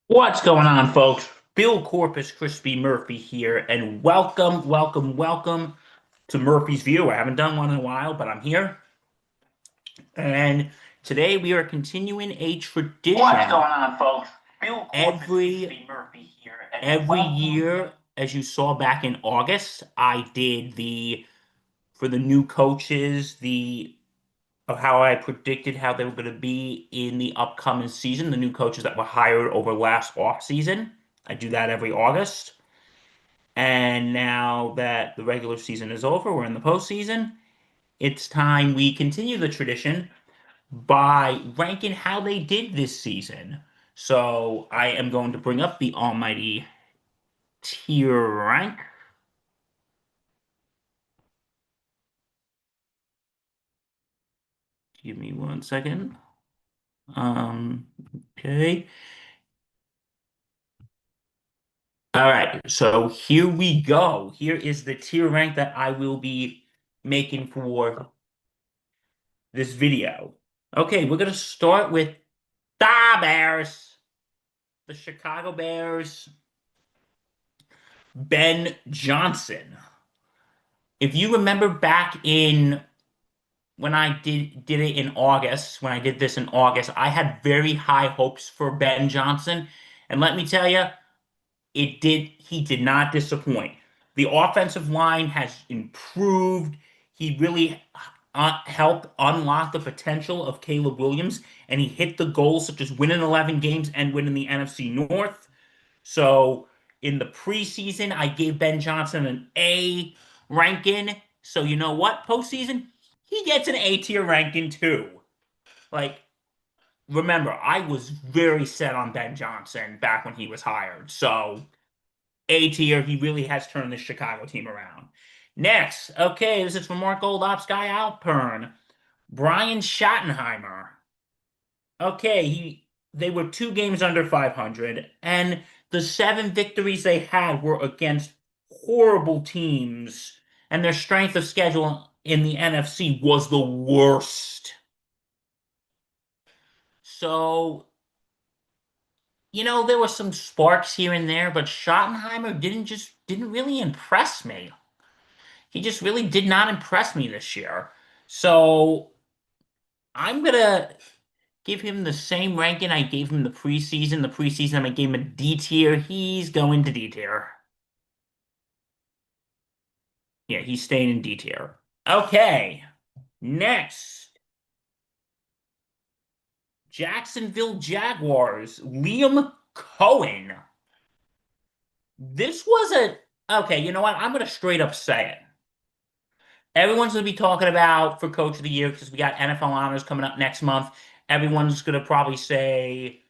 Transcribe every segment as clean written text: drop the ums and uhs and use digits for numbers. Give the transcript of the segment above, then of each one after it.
What's going on, folks? Bill Corpus Crispy Murphy here, and welcome to Murphy's View. I haven't done one in a while, but I'm here. And today we are continuing a What's tradition. going on, folks? Bill Corpus Every Crispy Murphy here, and every welcome. year, as you saw back in August, I did the for the new coaches, the of how I predicted how they were going to be in the upcoming season, the new coaches that were hired over last off season. I do that every August. And now that the regular season is over, we're in the postseason. It's time we continue the tradition by ranking how they did this season. So I am going to bring up the almighty tier rank. Give me 1 second. Um, okay. All right. So here we go. Here is the tier rank that I will be making for this video. Okay, we're gonna start with the Bears. The Chicago Bears, Ben Johnson. If you remember back in when I did it in August, when I did this in August, I had very high hopes for Ben Johnson, and let me tell you, he did not disappoint. The offensive line has improved. He really helped unlock the potential of Caleb Williams, and he hit the goals such as winning 11 games and winning the NFC North. So in the preseason, I gave Ben Johnson an A ranking. So you know what? Postseason, he gets an A tier ranking too. Like, remember, I was very set on Ben Johnson back when he was hired. So A tier, he really has turned the Chicago team around. Next, okay, this is from Mark Goldops, Guy Alpern, Brian Schottenheimer. Okay, they were 2 games under 500, and the 7 victories they had were against horrible teams, and their strength of schedule in the NFC was the worst. So, there were some sparks here and there, but Schottenheimer didn't really impress me. He just really did not impress me this year. So, I'm gonna give him the same ranking I gave him the preseason. The preseason, I gave him a D tier. He's going to D tier. Yeah, he's staying in D tier. Okay, next. Jacksonville Jaguars, Liam Cohen. This was okay, you know what? I'm going to straight up say it. Everyone's going to be talking about for Coach of the Year because we got NFL honors coming up next month. Everyone's going to probably say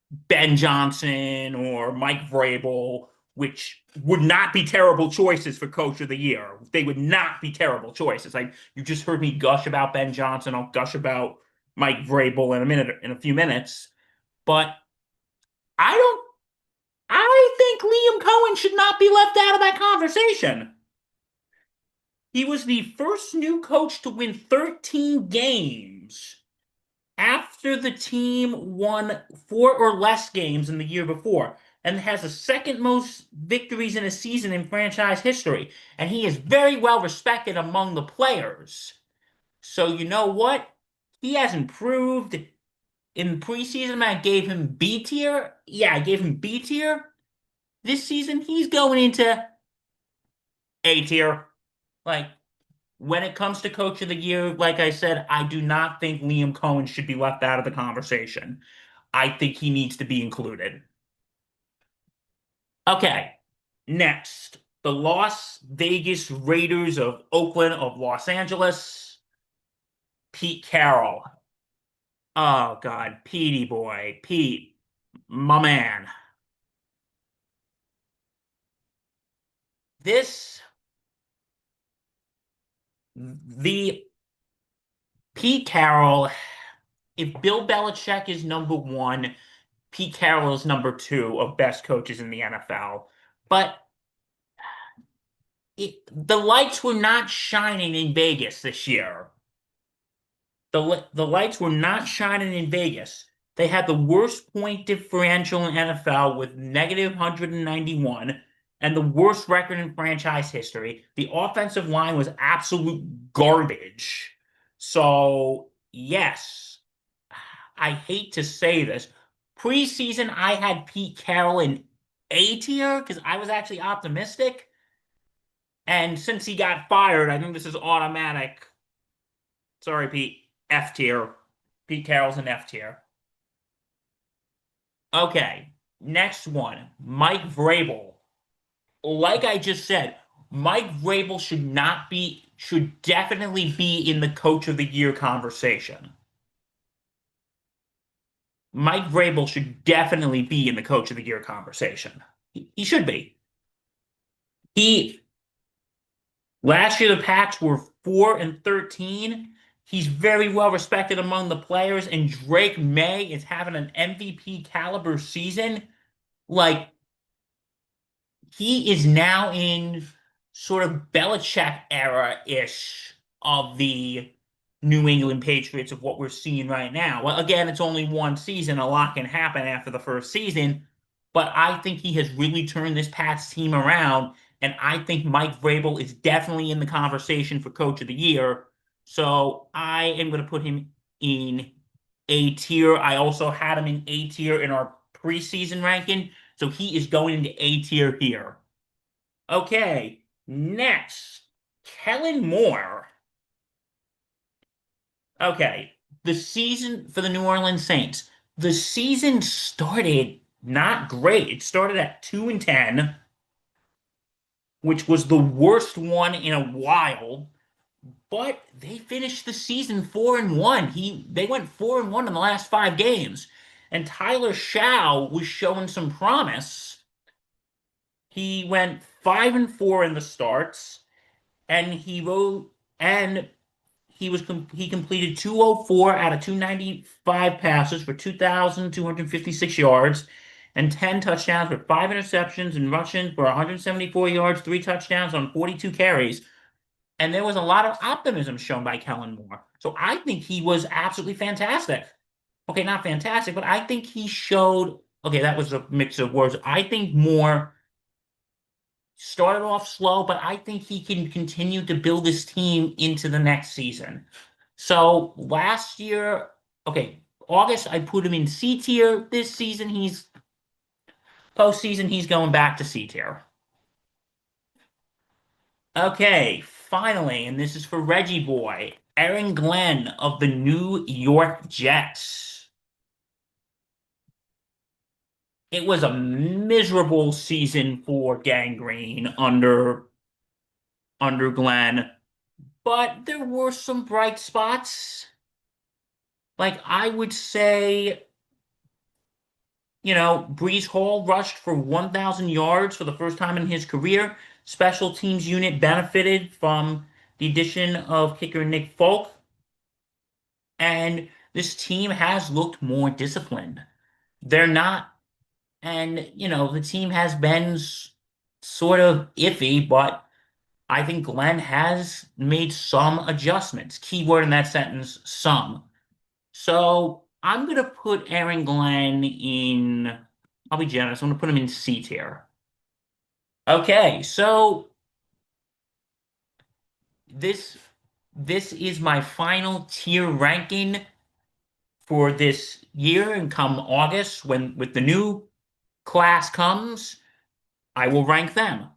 Ben Johnson or Mike Vrabel, which would not be terrible choices for Coach of the Year. They would not be terrible choices. Like you just heard me gush about Ben Johnson. I'll gush about Mike Vrabel in a few minutes. But I don't. I think Liam Cohen should not be left out of that conversation. He was the first new coach to win 13 games after the team won 4 or less games in the year before and has the second most victories in a season in franchise history. And he is very well respected among the players. So you know what? He has improved. In preseason, I gave him B tier. Yeah, I gave him B tier. This season, he's going into A tier. Like, when it comes to Coach of the Year, like I said, I do not think Liam Cohen should be left out of the conversation. I think he needs to be included. Okay, next. The Las Vegas Raiders of Oakland of Los Angeles. Pete Carroll. Oh, God. Petey boy. Pete. My man. This, the Pete Carroll, if Bill Belichick is number one, Pete Carroll is number two of best coaches in the NFL. But the lights were not shining in Vegas this year. The lights were not shining in Vegas. They had the worst point differential in NFL with negative 191 and the worst record in franchise history. The offensive line was absolute garbage. So, yes, I hate to say this. Preseason, I had Pete Carroll in A tier because I was actually optimistic. And since he got fired, I think this is automatic. Sorry, Pete. F tier. Pete Carroll's an F tier. Okay, next one. Mike Vrabel. Like I just said, Mike Vrabel should definitely be in the coach of the year conversation. Mike Vrabel should definitely be in the coach of the year conversation. He should be. Last year the Pats were 4-13. He's very well respected among the players, and Drake May is having an MVP caliber season. Like, he is now in sort of Belichick era-ish of the New England Patriots of what we're seeing right now. Well, again, it's only one season. A lot can happen after the first season, but I think he has really turned this Pats team around, and I think Mike Vrabel is definitely in the conversation for Coach of the Year. So I am going to put him in A tier. I also had him in A tier in our preseason ranking, so he is going into A tier here. Okay, next, Kellen Moore. Okay, the season for the New Orleans Saints. The season started not great. It started at 2-10, which was the worst one in a while. But they finished the season 4-1. They went 4-1 in the last 5 games. And Tyler Shaw was showing some promise. He went 5-4 in the starts, and he completed 204 out of 295 passes for 2,256 yards and 10 touchdowns with 5 interceptions and rushing for 174 yards, 3 touchdowns on 42 carries. And there was a lot of optimism shown by Kellen Moore. So I think he was absolutely fantastic. Okay, not fantastic, but I think he showed. Okay, that was a mix of words. I think Moore started off slow, but I think he can continue to build this team into the next season. So last year, okay, August, I put him in C tier. This season, postseason, he's going back to C tier. Okay, finally, and this is for Reggie Boy, Aaron Glenn of the New York Jets. It was a miserable season for Gang Green under Glenn, but there were some bright spots. Like, I would say, Breece Hall rushed for 1,000 yards for the first time in his career. Special teams unit benefited from the addition of kicker Nick Folk. And this team has looked more disciplined. They're not, and, the team has been sort of iffy, but I think Glenn has made some adjustments. Keyword in that sentence, some. So I'm going to put Aaron Glenn in, I'll be generous, I'm going to put him in C tier. Okay, so this is my final tier ranking for this year, and come August, with the new class comes, I will rank them.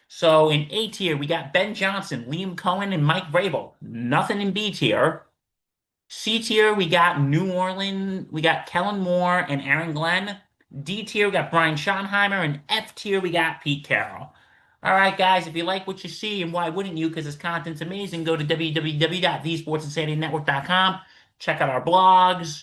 So in A tier, we got Ben Johnson, Liam Cohen, and Mike Vrabel. Nothing in B tier. C tier, we got New Orleans, we got Kellen Moore and Aaron Glenn. D tier, we got Brian Schottenheimer, and F tier, we got Pete Carroll. All right, guys, if you like what you see, and why wouldn't you, because this content's amazing, go to www.thesportsinsanitynetwork.com. Check out our blogs.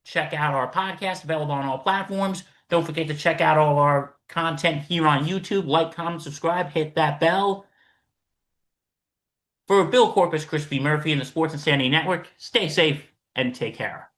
Check out our podcast, available on all platforms. Don't forget to check out all our content here on YouTube. Like, comment, subscribe, hit that bell. For Bill Corpus, Chris B. Murphy, and the Sports Insanity Network, stay safe and take care.